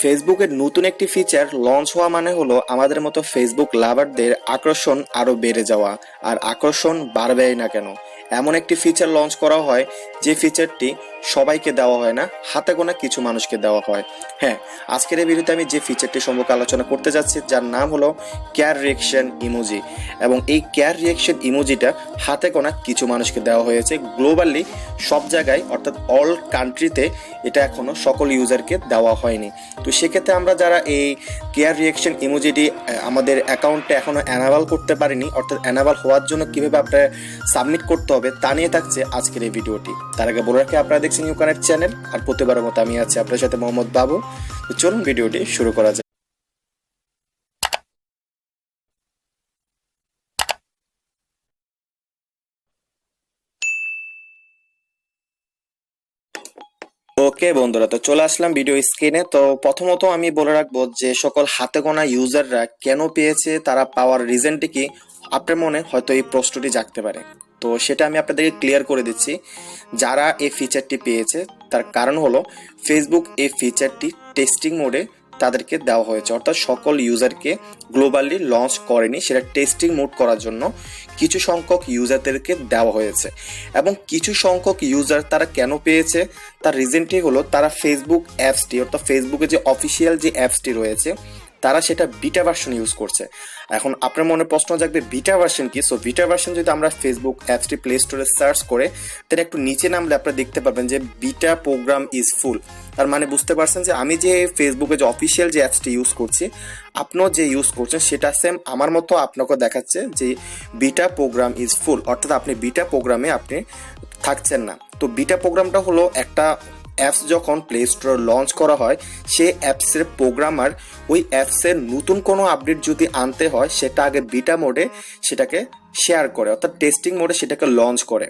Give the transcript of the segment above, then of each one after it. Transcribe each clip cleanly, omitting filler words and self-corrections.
ফেসবুকের নতুন একটি ফিচার লঞ্চ হওয়া মানে হলো আমাদের মতো ফেসবুক লাভারদের আকর্ষণ আরো বেড়ে যাওয়া। আর আকর্ষণ বাড়বেই না কেন, এমন একটি ফিচার লঞ্চ করা হয় যে ফিচারটি সবাইকে দেওয়া হয় না, হাতে গোনা কিছু মানুষকে দেওয়া হয়। হ্যাঁ, আজকের এই ভিডিওতে আমি যে ফিচারটি সম্পর্কে আলোচনা করতে যাচ্ছি, যার নাম হলো ক্যার রিয়েকশন ইমোজি। এবং এই ক্যার রিয়েকশন ইমোজিটা হাতে গোনা কিছু মানুষকে দেওয়া হয়েছে গ্লোবালি, সব জায়গায় অর্থাৎ অল কান্ট্রিতে এটা এখনো সকল ইউজারকে দেওয়া হয়নি। তো সেক্ষেত্রে আমরা যারা এই কেয়ার রিয়েকশন ইমোজিটি আমাদের অ্যাকাউন্টে এখনো অ্যানাবল করতে পারিনি, অর্থাৎ অ্যানাবল হওয়ার জন্য কিভাবে আপনার সাবমিট করতে হবে তা নিয়ে থাকছে আজকের এই ভিডিওটি। তার আগে বলে রাখি, আপনারা দেখছেন নিউ কানেক্ট চ্যানেল, আর প্রতিবারের মতো আমি আছি আপনার সাথে মোহাম্মদ বাবু। তো চলুন ভিডিওটি শুরু করা যাক। ওকে বন্ধুরা, তো চলে আসলাম ভিডিও স্ক্রিনে। তো প্রথমত আমি বলে রাখবো যে সকল হাতে গোনা ইউজাররা কেন পেয়েছে, তারা পাওয়ার রিজনটি কি, আপনার মনে হয়তো এই প্রশ্নটি জাগতে পারে। তো সেটা আমি আপনাদেরকে ক্লিয়ার করে দিচ্ছি। যারা এই ফিচারটি পেয়েছে তার কারণ হলো ফেসবুক এই ফিচারটি টেস্টিং মোডে তাদেরকে দেওয়া হয়েছে, অর্থাৎ সকল ইউজারকে গ্লোবালি লঞ্চ করেনি, সেটা টেস্টিং মোড করার জন্য কিছু সংখ্যক ইউজারদেরকে দেওয়া হয়েছে। এবং কিছু সংখ্যক ইউজার তারা কেন পেয়েছে তার রিজনটি হলো তারা ফেসবুক অ্যাপসটি, অর্থাৎ ফেসবুকের যে অফিসিয়াল যে অ্যাপসটি রয়েছে তারা সেটা বিটা ভার্সন ইউজ করছে। এখন আপনার মনে প্রশ্ন জাগবে বিটা ভার্সন কি। সো বিটা ভার্সন যদি আমরা ফেসবুক অ্যাপসটি প্লে স্টোরে সার্চ করে তাহলে একটু নিচে নামলে আপনারা দেখতে পাবেন যে বিটা প্রোগ্রাম ইজ ফুল। তার মানে বুঝতে পারছেন যে আমি যে ফেসবুকে যে অফিসিয়াল যে অ্যাপসটি ইউজ করছি, আপনিও যে ইউজ করছেন সেটা সেম আমার মতো আপনাকে দেখাচ্ছে যে বিটা প্রোগ্রাম ইজ ফুল, অর্থাৎ আপনি বিটা প্রোগ্রামে আপনি থাকছেন না। তো বিটা প্রোগ্রামটা হলো একটা অ্যাপস যখন প্লে স্টোরে লঞ্চ করা হয়, সেই অ্যাপসের প্রোগ্রামার ওই অ্যাপসের নতুন কোনো আপডেট যদি আনতে হয় সেটা আগে বিটা মোডে সেটাকে শেয়ার করে, অর্থাৎ টেস্টিং মোডে সেটাকে লঞ্চ করে।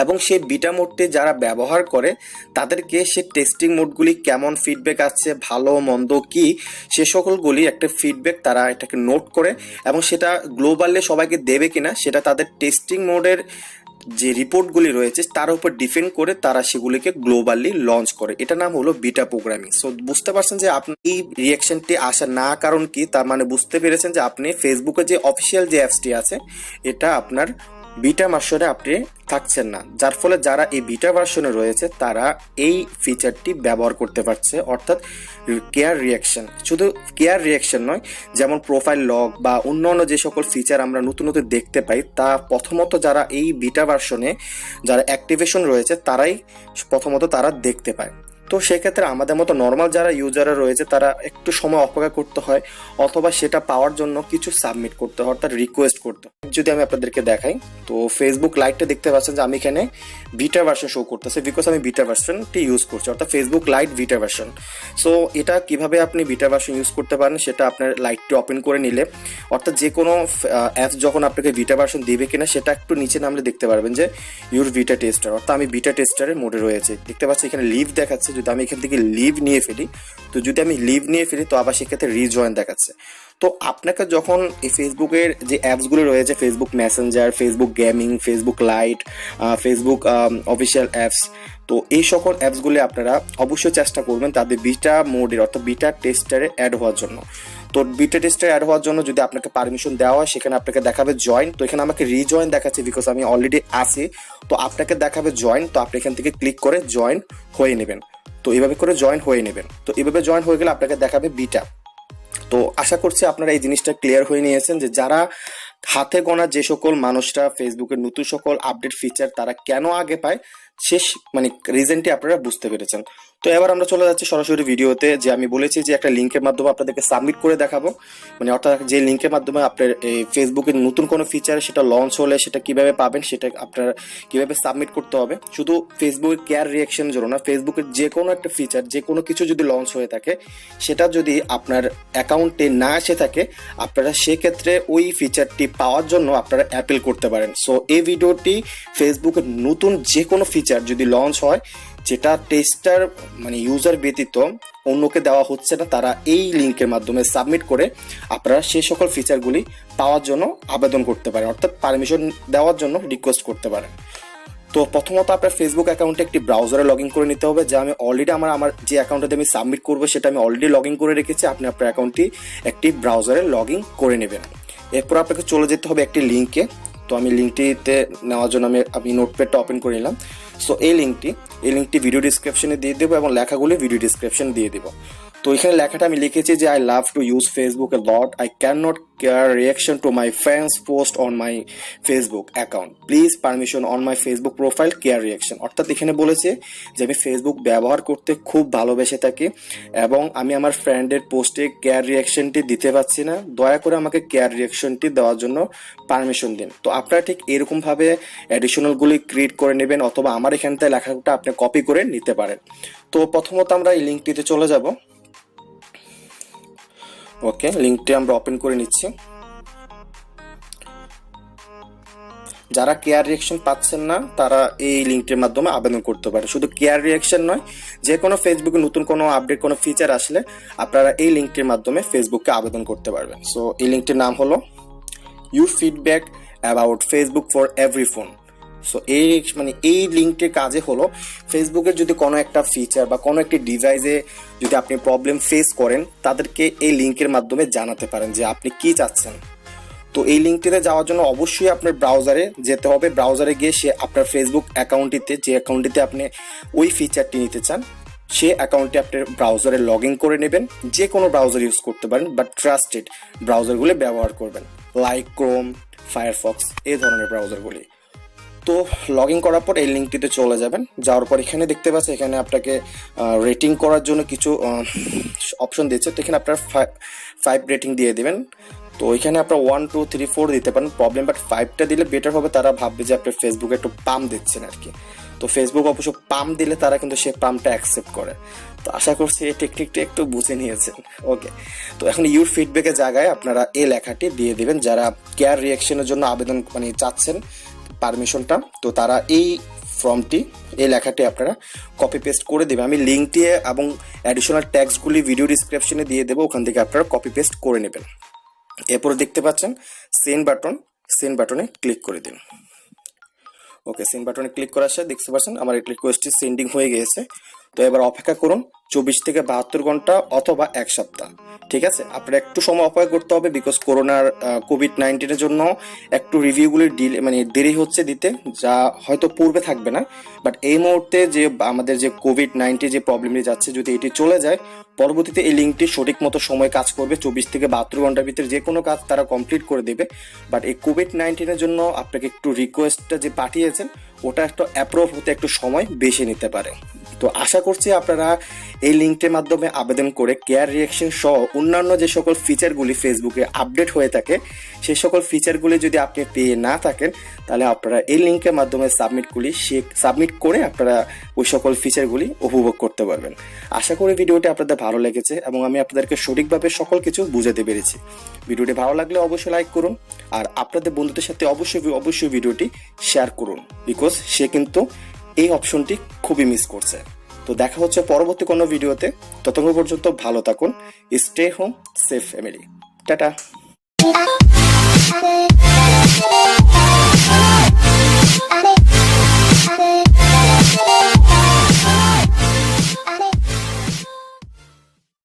এবং সেই বিটা মোডটি যারা ব্যবহার করে তাদেরকে সে টেস্টিং মোডগুলি কেমন ফিডব্যাক আসছে, ভালো মন্দ কি, সে সকলগুলি একটা ফিডব্যাক তারা এটাকে নোট করে এবং সেটা গ্লোবালি সবাইকে দেবে কিনা সেটা তাদের টেস্টিং মোডের যে রিপোর্টগুলি রয়েছে তার উপর ডিপেন্ড করে তারা সেগুলিকে গ্লোবালি লঞ্চ করে। এটা নাম হলো বিটা প্রোগ্রামিং। সো বুঝতে পারছেন যে আপনি এই রিয়াকশনটি আসার না কারণ কি, তার মানে বুঝতে পেরেছেন যে আপনি ফেসবুকে যে অফিসিয়াল যে অ্যাপসটি আছে এটা আপনার বিটা ভার্সনে আপনি থাকছেন না, যার ফলে যারা এই বিটা ভার্সনে রয়েছে তারা এই ফিচারটি ব্যবহার করতে পারছে। অর্থাৎ কেয়ার রিয়াকশন, শুধু কেয়ার রিয়াকশন নয়, যেমন প্রোফাইল লগ বা অন্যান্য যে সকল ফিচার আমরা নতুন নতুন দেখতে পাই তা প্রথমত যারা এই বিটা ভার্সনে যারা অ্যাক্টিভেশন রয়েছে তারাই প্রথমত তারা দেখতে পায়। তো সেক্ষেত্রে আমাদের মতো নর্মাল যারা ইউজাররা রয়েছে তারা একটু সময় অপেক্ষা করতে হয়, অথবা সেটা পাওয়ার জন্য কিছু সাবমিট করতে হয়, অর্থাৎ রিকোয়েস্ট করতে হয়। যদি আমি আপনাদেরকে দেখাই, তো ফেসবুক লাইটটা দেখতে পাচ্ছেন যে আমি এখানে বিটা ভার্সন শো করতেছে, বিকজ আমি বিটা ভার্সনটি ইউজ করছি, অর্থাৎ Facebook light beta version. So এটা কিভাবে আপনি বিটা ভার্সন ইউজ করতে পারেন সেটা আপনার লাইটটি ওপেন করে নিলে, অর্থাৎ যে কোনো অ্যাপস যখন আপনাকে বিটা ভার্সন দিবে কিনা সেটা একটু নিচে নামলে দেখতে পারবেন যে ইউর বিটা টেস্টার, অর্থাৎ আমি বিটা টেস্টারের মোডে রয়েছে। দেখতে পাচ্ছি এখানে লিভ দেখাচ্ছে, যদি আমি এখান থেকে লিভ নিয়ে ফেলি, তো যদি আমি লিভ নিয়ে ফেলি তো আবার সেক্ষেত্রে রিজয়েন দেখাচ্ছে। তো আপনাকে যখন এই ফেসবুকের যে অ্যাপসগুলো রয়েছে, Facebook Messenger, Facebook gaming, Facebook light, Facebook official apps, তো এই সকল অ্যাপসগুলি আপনারা অবশ্যই চেষ্টা করবেন তাদের বিটা মোডের অর্থাৎ বিটা টেস্টারে অ্যাড হওয়ার জন্য। তো বিটা টেস্টারে অ্যাড হওয়ার জন্য যদি আপনাকে পারমিশন দেওয়া হয় সেখানে আপনাকে দেখাবে জয়েন। তো এখানে আমাকে রিজয়েন দেখাচ্ছে বিকজ আমি অলরেডি আছি। তো আপনাকে দেখাবে জয়েন, তো আপনি এখান থেকে ক্লিক করে জয়েন হয়ে নেবেন। তো এইভাবে করে জয়েন হয়ে নেবেন। তো এইভাবে জয়েন হয়ে গেলে আপনাকে দেখাবে বিটা। তো আশা করছি আপনারা এই জিনিসটা ক্লিয়ার হয়ে নিয়েছেন যে যারা হাতে গোনা যে সকল মানুষরা ফেসবুকের নতুন সকল আপডেট ফিচার তারা কেন আগে পায়, শেষ মানে রিজনটি আপনারা বুঝতে পেরেছেন। তো এবার আমরা চলে যাচ্ছি সরাসরি ভিডিওতে। যে আমি বলেছি যে একটা লিঙ্কের মাধ্যমে আপনাদেরকে সাবমিট করে দেখাবো, মানে অর্থাৎ যে লিঙ্কের মাধ্যমে আপনার এই ফেসবুকের নতুন কোনো ফিচার সেটা লঞ্চ হলে সেটা কিভাবে পাবেন, সেটা আপনারা কিভাবে সাবমিট করতে হবে। শুধু ফেসবুকের কেয়ার রিয়াকশনের জন্য না, ফেসবুকের যে কোনো একটা ফিচার, যে কোনো কিছু যদি লঞ্চ হয়ে থাকে সেটা যদি আপনার অ্যাকাউন্টে না এসে থাকে, আপনারা সেক্ষেত্রে ওই ফিচারটি পাওয়ার জন্য আপনারা অ্যাপিল করতে পারেন। সো এই ভিডিওটি ফেসবুকের নতুন যে কোনো ফিচার যদি লঞ্চ হয় যেটা টেস্টার মানে ইউজার ব্যতীত অন্যকে দেওয়া হচ্ছে না, তারা এই লিঙ্কের মাধ্যমে সাবমিট করে আপনারা সেই সকল ফিচারগুলি পাওয়ার জন্য আবেদন করতে পারেন, অর্থাৎ পারমিশন দেওয়ার জন্য রিকোয়েস্ট করতে পারেন। তো প্রথমত আপনার ফেসবুক অ্যাকাউন্টে একটি ব্রাউজারে লগ ইন করে নিতে হবে, যা আমি অলরেডি আমার যে অ্যাকাউন্টে আমি সাবমিট করবো সেটা আমি অলরেডি লগ ইন করে রেখেছি। আপনি আপনার অ্যাকাউন্টটি একটি ব্রাউজারে লগ ইন করে নেবেন। এরপর আপনাকে চলে যেতে হবে একটি লিঙ্কে। তো আমি লিঙ্কটিতে নেওয়ার জন্য আমি নোটপ্যাডটা ওপেন করে নিলাম। সো এই লিঙ্কটি ভিডিও ডিসক্রিপশনে দিয়ে দেবো এবং লেখাগুলি ভিডিও ডিসক্রিপশন দিয়ে দেবো। তো এখানে লেখাটা আমি লিখেছি যে I love to use Facebook A lot, I can not care reaction to my friends post on my Facebook account, please permission on my Facebook profile care reaction. অর্থাৎ এখানে বলেছে যে আমি ফেসবুক ব্যবহার করতে খুব ভালোবেসে থাকি এবং আমি আমার ফ্রেন্ডের পোস্টে কেয়ার রিয়াকশনটি দিতে পারছি না, দয়া করে আমাকে কেয়ার রিয়াকশনটি দেওয়ার জন্য পারমিশন দিন। তো আপনারা ঠিক এরকমভাবে অ্যাডিশনালগুলি ক্রিয়েট করে নেবেন, অথবা আমার এখান থেকে লেখাটা আপনি কপি করে নিতে পারেন। তো প্রথমত আমরা এই লিঙ্কটিতে চলে যাব। ওকে, লিঙ্কটি আমরা ওপেন করে নিচ্ছি। যারা কেয়ার রিয়াকশন পাচ্ছেন না তারা এই লিঙ্কটির মাধ্যমে আবেদন করতে পারে। শুধু কেয়ার রিয়াকশন নয়, যে কোনো ফেসবুকে নতুন কোনো আপডেট, কোনো ফিচার আসলে আপনারা এই লিঙ্কটির মাধ্যমে ফেসবুককে আবেদন করতে পারবেন। সো এই লিঙ্কটির নাম হলো your feedback about Facebook for every phone. So এই লিঙ্কটির কাজে হলো ফেসবুকের যদি কোনো একটা ফিচার বা কোনো একটি ডিভাইসে যদি আপনি প্রবলেম ফেস করেন, তাদেরকে এই লিঙ্কের মাধ্যমে জানাতে পারেন যে আপনি কি চাচ্ছেন। তো এই লিঙ্কটিতে যাওয়ার জন্য অবশ্যই আপনার ব্রাউজারে যেতে হবে। ব্রাউজারে গিয়ে সে আপনার ফেসবুক অ্যাকাউন্টটিতে, যে অ্যাকাউন্টটিতে আপনি ওই ফিচারটি নিতে চান, সে অ্যাকাউন্টটি আপনার ব্রাউজারে লগ ইন করে নেবেন। যে কোনো ব্রাউজার ইউজ করতে পারেন, বাট ট্রাস্টেড ব্রাউজারগুলি ব্যবহার করবেন, লাইক ক্রোম, ফায়ারফক্স, এই ধরনের ব্রাউজারগুলি। তো লগ ইন করার পর এই লিঙ্কটিতে চলে যাবেন। যাওয়ার পর এখানে দেখতে পাচ্ছেন এখানে আপনাকে রেটিং করার জন্য কিছু অপশন দিচ্ছে। তো এখানে আপনার 5 রেটিং দিয়ে দেবেন। তো এখানে আপনার 1, 2, 3, 4 দিতে পারেন, প্রবলেম, বাট 5টা দিলে বেটার হবে। তারা ভাববে যে আপনি ফেসবুকে একটু পাম্প দিচ্ছেন আর কি। তো ফেসবুক অবশ্য পাম্প দিলে তারা কিন্তু সেই পাম্পটা অ্যাকসেপ্ট করে। তো আশা করছি এই টেকনিকটা একটু বুঝে নিয়েছেন। ওকে, তো এখন ইউর ফিডব্যাকের জায়গায় আপনারা এই লেখাটি দিয়ে দিবেন। যারা কেয়ার রিয়াকশনের জন্য আবেদন চাচ্ছেন পারমিশনটা, তো তারা এই ফর্মটি, এই লেখাটি আপনারা কপি পেস্ট করে দেবেন। আমি লিঙ্কটি এবং অ্যাডিশনাল ট্যাক্সগুলি ভিডিও ডিসক্রিপশনে দিয়ে দেবো, ওখান থেকে আপনারা কপি পেস্ট করে নেবেন। এরপরে দেখতে পাচ্ছেন সেন্ড বাটনে ক্লিক করে দিন। ওকে, সেন্ড বাটনে ক্লিক করার সাথে দেখতে পাচ্ছেন আমার এই রিকোয়েস্টটি সেন্ডিং হয়ে গিয়েছে। তো এবার অপেক্ষা করুন 24 থেকে 72 ঘন্টা অথবা 1 সপ্তাহ। ঠিক আছে, আপনার একটু সময় অপেক্ষা করতে হবে, বিকজ কোভিড-19 জন্য একটু রিভিউগুলি দেরি হচ্ছে দিতে, যা হয়তো পূর্বে থাকবে না। বাট এই মুহূর্তে যে আমাদের যে কোভিড-19 যে প্রবলেমটি যাচ্ছে, যদি এটি চলে যায়, পরবর্তীতে এই লিঙ্কটি সঠিক মতো সময় কাজ করবে। 24 থেকে 72 ঘন্টার ভিতরে যে কোনো কাজ তারা কমপ্লিট করে দেবে। বাট এই কোভিড-19 জন্য আপনাকে একটু রিকোয়েস্টটা যে পাঠিয়েছেন, ওটা একটু অ্যাপ্রুভ হতে একটু সময় বেশি নিতে পারে। তো আশা করছি আপনারা এই লিঙ্কটির মাধ্যমে আবেদন করে কেয়ার রিয়াকশন সহ অন্যান্য যে সকল ফিচারগুলি ফেসবুকে আপডেট হয়ে থাকে, সেই সকল ফিচারগুলি যদি আপনি পেয়ে না থাকেন, তাহলে আপনারা এই লিঙ্কের মাধ্যমে সাবমিট করে আপনারা ওই সকল ফিচারগুলি উপভোগ করতে পারবেন। আশা করি ভিডিওটি আপনাদের ভালো লেগেছে এবং আমি আপনাদেরকে সঠিকভাবে সকল কিছু বুঝাতে পেরেছি। ভিডিওটি ভালো লাগলে অবশ্যই লাইক করুন, আর আপনাদের বন্ধুদের সাথে অবশ্যই ভিডিওটি শেয়ার করুন, বিকজ সে কিন্তু এই অপশনটি খুবই মিস করছে। তো দেখা হচ্ছে পরবর্তী কোনো ভিডিওতে। ততক্ষণ পর্যন্ত ভালো থাকুন। Stay home safe family. Tata.